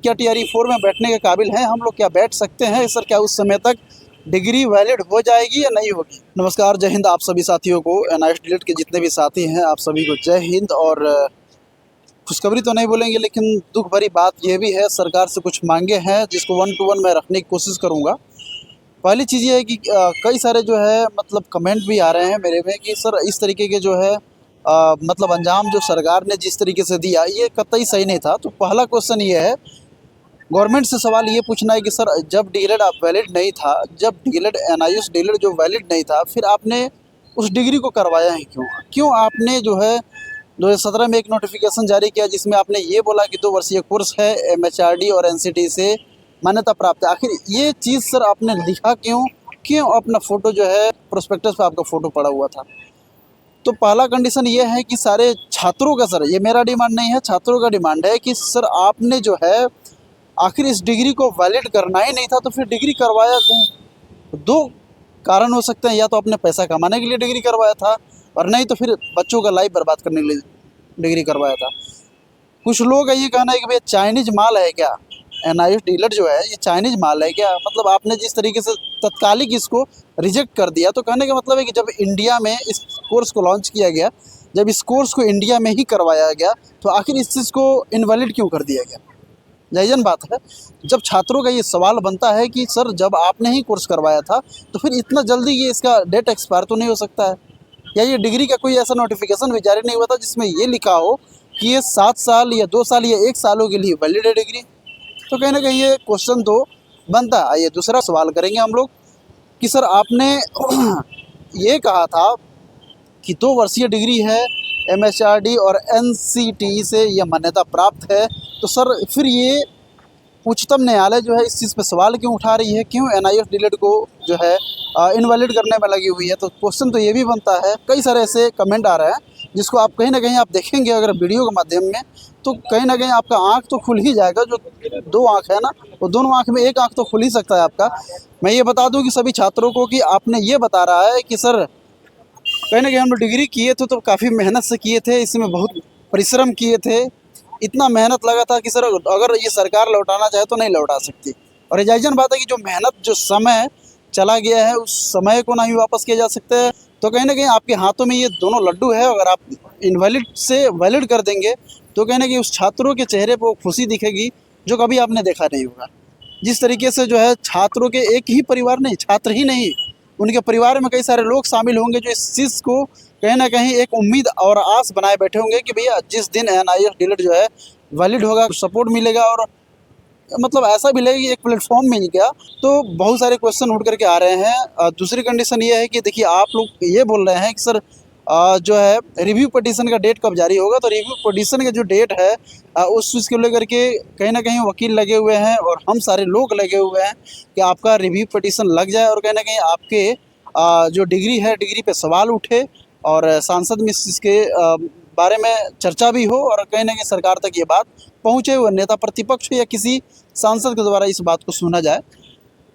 क्या TRE 4 में बैठने के काबिल हैं हम लोग, क्या बैठ सकते हैं सर, क्या उस समय तक डिग्री वैलिड हो जाएगी या नहीं होगी। नमस्कार, जय हिंद आप सभी साथियों को। NIOS DELED के जितने भी साथी हैं आप सभी को जय हिंद। और खुशखबरी तो नहीं बोलेंगे, लेकिन दुख भरी बात यह भी है, सरकार से कुछ मांगे हैं जिसको 1 to 1 मैं रखने की कोशिश करूँगा। पहली चीज़ ये है कि कई सारे जो है मतलब कमेंट भी आ रहे हैं मेरे में कि सर इस तरीके के जो है मतलब अंजाम जो सरकार ने जिस तरीके से दिया ये कतई सही नहीं था। तो पहला क्वेश्चन ये है, गवर्नमेंट से सवाल ये पूछना है कि सर जब DELED आप वैलिड नहीं था, जब DELED NIOS DELED जो वैलिड नहीं था, फिर आपने उस डिग्री को करवाया है क्यों आपने जो है 2017 में एक नोटिफिकेशन जारी किया जिसमें आपने ये बोला कि 2 वर्षीय कोर्स है, MHRD और NCT से मान्यता प्राप्त है। आखिर ये चीज़ सर आपने लिखा क्यों अपना फ़ोटो जो है प्रोस्पेक्टस पे आपका फ़ोटो पड़ा हुआ था। तो पहला कंडीशन ये है कि सारे छात्रों का, सर ये मेरा डिमांड नहीं है, छात्रों का डिमांड है कि सर आपने जो है आखिर इस डिग्री को वैलिड करना ही नहीं था तो फिर डिग्री करवाया क्यों। 2 कारण हो सकते हैं, या तो आपने पैसा कमाने के लिए डिग्री करवाया था और नहीं तो फिर बच्चों का लाइफ बर्बाद करने के लिए डिग्री करवाया था। कुछ लोग का ये कहना है कि भैया चाइनीज माल है क्या, NIOS DELED जो है ये चाइनीज माल है क्या। मतलब आपने जिस तरीके से तत्कालिक इसको रिजेक्ट कर दिया, तो कहने का मतलब है कि जब इंडिया में इस कोर्स को लॉन्च किया गया, जब इस कोर्स को इंडिया में ही करवाया गया, तो आखिर इस चीज़ को इनवैलिड क्यों कर दिया गया। जायज़ बात है। जब छात्रों का ये सवाल बनता है कि सर जब आपने ही कोर्स करवाया था तो फिर इतना जल्दी ये इसका डेट एक्सपायर तो नहीं हो सकता है, या ये डिग्री का कोई ऐसा नोटिफिकेशन भी जारी नहीं हुआ था जिसमें ये लिखा हो कि ये 7 साल या 2 साल या 1 सालों के लिए वैलिड है डिग्री। तो कहीं ना कहीं ये क्वेश्चन तो बनता है। आइए दूसरा सवाल करेंगे हम लोग कि सर आपने ये कहा था कि 2 वर्षीय डिग्री है, MHRD और NCT से यह मान्यता प्राप्त है, तो सर फिर ये उच्चतम न्यायालय जो है इस चीज़ पे सवाल क्यों उठा रही है, क्यों NIOS DELED को जो है इनवैलिड करने में लगी हुई है। तो क्वेश्चन तो ये भी बनता है। कई सारे ऐसे कमेंट आ रहे हैं जिसको आप कहीं ना कहीं आप देखेंगे अगर वीडियो के माध्यम में, तो कहीं ना कहीं आपका आँख तो खुल ही जाएगा। जो 2 आँख है ना, वो दोनों आँख में एक आँख तो खुल ही सकता है आपका। मैं ये बता दूँ कि सभी छात्रों को कि आपने ये बता रहा है कि सर कहीं ना कहीं हम लोग डिग्री किए थे तो काफ़ी मेहनत से किए थे, इसमें बहुत परिश्रम किए थे, इतना मेहनत लगा था कि सर अगर ये सरकार लौटाना चाहे तो नहीं लौटा सकती। और जायज़ बात है कि जो मेहनत, जो समय चला गया है उस समय को ना ही वापस किया जा सकता है। तो कहीं ना कहीं आपके हाथों में ये दोनों लड्डू है, अगर आप इनवैलिड से वैलिड कर देंगे तो कहीं ना कहीं उस छात्रों के चेहरे पर खुशी दिखेगी जो कभी आपने देखा नहीं होगा। जिस तरीके से जो है छात्रों के एक ही परिवार नहीं, छात्र ही नहीं, उनके परिवार में कई सारे लोग शामिल होंगे जो इस चीज़ को कहीं ना कहीं एक उम्मीद और आस बनाए बैठे होंगे कि भैया जिस दिन NIOS DELED जो है वैलिड होगा, सपोर्ट मिलेगा और मतलब ऐसा भी लगेगा कि एक प्लेटफॉर्म मिल गया। तो बहुत सारे क्वेश्चन उठ करके आ रहे हैं। दूसरी कंडीशन ये है कि देखिए आप लोग ये बोल रहे हैं कि सर जो है रिव्यू पिटीशन का डेट कब जारी होगा। तो रिव्यू पिटीशन का जो डेट है उस चीज़ को लेकर के कहीं ना कहीं वकील लगे हुए हैं और हम सारे लोग लगे हुए हैं कि आपका रिव्यू पिटीशन लग जाए और कहीं ना कहीं आपके जो डिग्री है, डिग्री पे सवाल उठे और सांसद में इसके बारे में चर्चा भी हो और कहीं ना कहीं सरकार तक ये बात पहुँचे, हुए नेता प्रतिपक्ष या किसी सांसद के द्वारा इस बात को सुना जाए।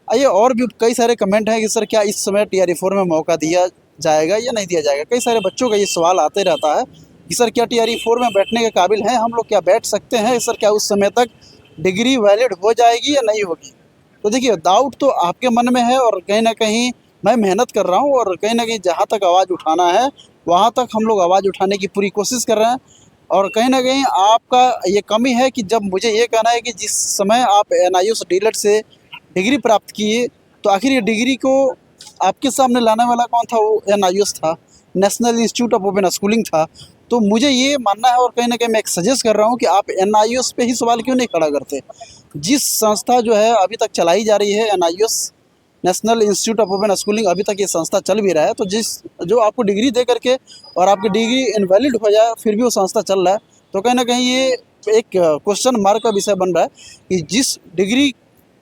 आइए और भी कई सारे कमेंट हैं कि सर क्या इस समय TRE 4 में मौका दिया जाएगा या नहीं दिया जाएगा। कई सारे बच्चों का ये सवाल आते रहता है कि सर क्या TRE 4 में बैठने के काबिल हैं हम लोग, क्या बैठ सकते हैं सर, क्या उस समय तक डिग्री वैलिड हो जाएगी या नहीं होगी। तो देखिए डाउट तो आपके मन में है और कहीं ना कहीं मैं मेहनत कर रहा हूँ और कहीं ना कहीं जहाँ तक आवाज़ उठाना है वहाँ तक हम लोग आवाज़ उठाने की पूरी कोशिश कर रहे हैं। और कहीं ना कहीं आपका ये कमी है कि जब मुझे ये कहना है कि जिस समय आप NIOS DELED से डिग्री प्राप्त किए, तो आखिर ये डिग्री को आपके सामने लाने वाला कौन था। वो NIOS था, national institute of open schooling था। तो मुझे ये मानना है और कहीं ना कहीं मैं एक सजेस्ट कर रहा हूँ कि आप NIOS पे ही सवाल क्यों नहीं खड़ा करते। जिस संस्था जो है अभी तक चलाई जा रही है NIOS, national institute of open schooling, अभी तक ये संस्था चल भी रहा है। तो जो आपको डिग्री दे करके और आपकी डिग्री इनवैलिड हो जाए फिर भी वो संस्था चल रहा है, तो कहीं ना कहीं ये एक क्वेश्चन मार्क का विषय बन रहा है कि जिस डिग्री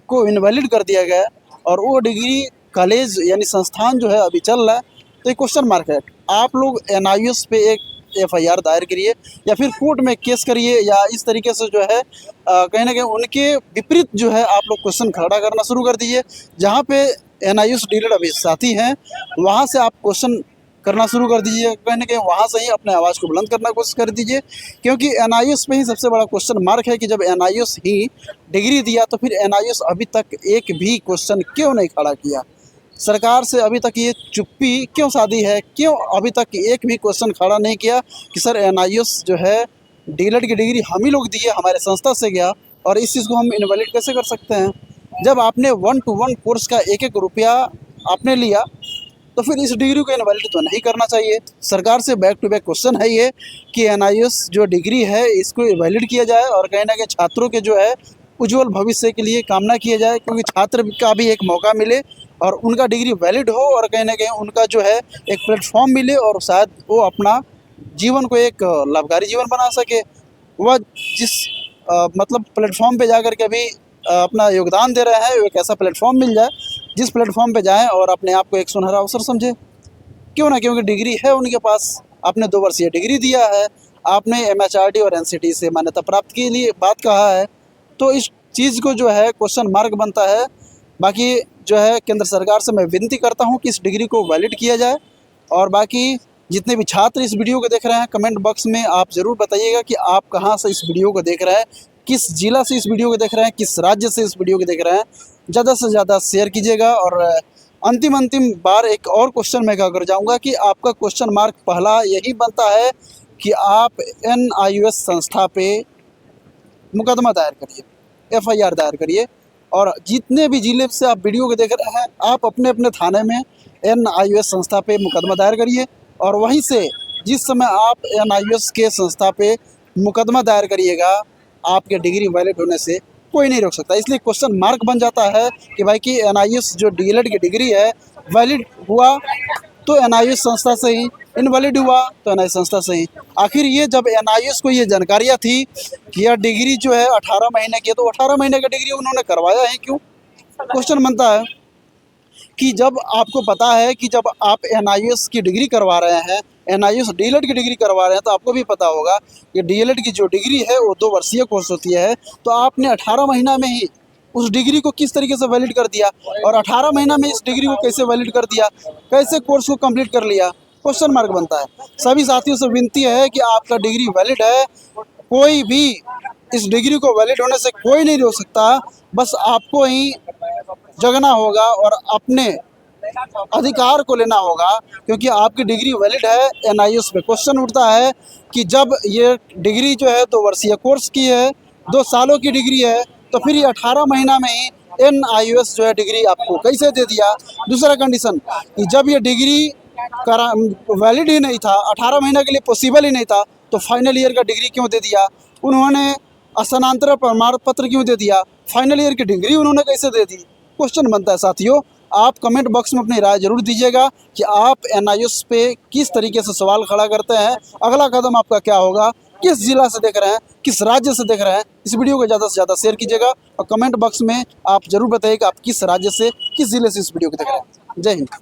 को इनवैलिड कर दिया गया और वो डिग्री कॉलेज यानी संस्थान जो है अभी चल रहा है, तो ये क्वेश्चन मार्क है। आप लोग NIOS पे एक FIR दायर करिए या फिर कोर्ट में केस करिए, या इस तरीके से जो है कहीं ना कहीं उनके विपरीत जो है आप लोग क्वेश्चन खड़ा करना शुरू कर दीजिए। जहाँ पे NIOS DELED अभी साथी हैं वहाँ से आप क्वेश्चन करना शुरू कर दीजिए, कहीं ना कहीं वहाँ से ही अपने आवाज़ को बुलंद करना कोशिश कर दीजिए, क्योंकि एनआईएस पे ही सबसे बड़ा क्वेश्चन मार्क है कि जब एनआईएस ही डिग्री दिया तो फिर एनआईएस अभी तक एक भी क्वेश्चन क्यों नहीं खड़ा किया, सरकार से अभी तक ये चुप्पी क्यों साधी है, क्यों अभी तक एक भी क्वेश्चन खड़ा नहीं किया कि सर एनआईएस जो है डीएलएड की डिग्री हम ही लोग दिए, हमारे संस्था से गया और इस चीज़ को हम इनवैलिड कैसे कर सकते हैं। जब आपने 1-to-1 कोर्स का एक एक रुपया आपने लिया तो फिर इस डिग्री को इनवैलिड तो नहीं करना चाहिए। सरकार से बैक टू बैक क्वेश्चन है ये कि एनआईएस जो डिग्री है इसको वैलिड किया जाए और कहीं ना कहीं छात्रों के जो है उज्जवल भविष्य के लिए कामना किया जाए, क्योंकि छात्र का भी एक मौका मिले और उनका डिग्री वैलिड हो और कहीं ना कहीं उनका जो है एक प्लेटफॉर्म मिले और शायद वो अपना जीवन को एक लाभकारी जीवन बना सके। वह जिस मतलब प्लेटफॉर्म पे जाकर के भी अपना योगदान दे रहे हैं, एक ऐसा प्लेटफॉर्म मिल जाए जिस प्लेटफॉर्म पे जाएं और अपने आप को एक सुनहरा अवसर समझे। क्यों ना, क्योंकि डिग्री है उनके पास, आपने 2 वर्षीय डिग्री दिया है, आपने एमएचआरडी और एनसीटी से मान्यता प्राप्त के लिए बात कहा है, तो इस चीज़ को जो है क्वेश्चन मार्क बनता है। बाकी जो है केंद्र सरकार से मैं विनती करता हूँ कि इस डिग्री को वैलिड किया जाए। और बाकी जितने भी छात्र इस वीडियो को देख रहे हैं, कमेंट बॉक्स में आप ज़रूर बताइएगा कि आप कहाँ से इस वीडियो को देख रहे हैं, किस जिला से इस वीडियो को देख रहे हैं, किस राज्य से इस वीडियो को देख रहे हैं। ज़्यादा से ज़्यादा शेयर कीजिएगा। और अंतिम बार एक और क्वेश्चन मैं कर जाऊँगा कि आपका क्वेश्चन मार्क पहला यही बनता है कि आप एनआईएस संस्था पे मुकदमा दायर करिए, एफआईआर दायर करिए। और जितने भी जिले से आप वीडियो को देख रहे हैं, आप अपने अपने थाने में एनआईएस संस्था पे मुकदमा दायर करिए और वहीं से जिस समय आप एनआईएस के संस्था पे मुकदमा दायर करिएगा, आपके डिग्री वैलिड होने से कोई नहीं रोक सकता। इसलिए क्वेश्चन मार्क बन जाता है कि भाई कि एनआईएस जो डीएलएड की डिग्री है वैलिड हुआ तो एनआईएस संस्था से ही, इनवैलिड हुआ तो एनआईएस संस्था से ही। आखिर ये जब एनआईएस को ये जानकारियाँ थी कि यह डिग्री जो है 18 महीने की है, तो 18 महीने का डिग्री उन्होंने करवाया है क्यों? क्वेश्चन बनता है कि जब आपको पता है कि जब आप एनआईएस की डिग्री करवा रहे हैं, एनआईएस डीएलएड की डिग्री करवा रहे हैं, तो आपको भी पता होगा कि डीएलएड की जो डिग्री है वो 2 वर्षीय कोर्स होती है। तो आपने 18 महीना में ही उस डिग्री को किस तरीके से वैलिड कर दिया और 18 महीना में इस डिग्री को कैसे वैलिड कर दिया, कैसे कोर्स को कंप्लीट कर लिया? क्वेश्चन मार्क बनता है। सभी साथियों से विनती है कि आपका डिग्री वैलिड है, कोई भी इस डिग्री को वैलिड होने से कोई नहीं रोक सकता। बस आपको ही जगना होगा और अपने अधिकार को लेना होगा, क्योंकि आपकी डिग्री वैलिड है। एनआईएस पे क्वेश्चन उठता है कि जब ये डिग्री जो है 2 वर्षीय कोर्स की है, 2 सालों की डिग्री है, तो फिर ये 18 महीना में ही एनआईएस जो है डिग्री आपको कैसे दे दिया? दूसरा कंडीशन कि जब ये डिग्री वैलिड ही नहीं था, 18 महीना के लिए पॉसिबल ही नहीं था, तो फाइनल ईयर का डिग्री क्यों दे दिया? उन्होंने स्थानांतरण प्रमाण पत्र क्यों दे दिया? फाइनल ईयर की डिग्री उन्होंने कैसे दे दी? क्वेश्चन बनता है साथियों। आप कमेंट बॉक्स में अपनी राय जरूर दीजिएगा कि आप एनआईएस पे किस तरीके से सवाल खड़ा करते हैं, अगला कदम आपका क्या होगा, किस जिला से देख रहे हैं, किस राज्य से देख रहे हैं। इस वीडियो को ज़्यादा से ज़्यादा शेयर कीजिएगा और कमेंट बॉक्स में आप जरूर बताइए कि आप किस राज्य से, किस जिले से इस वीडियो को देख रहे हैं। जय हिंद।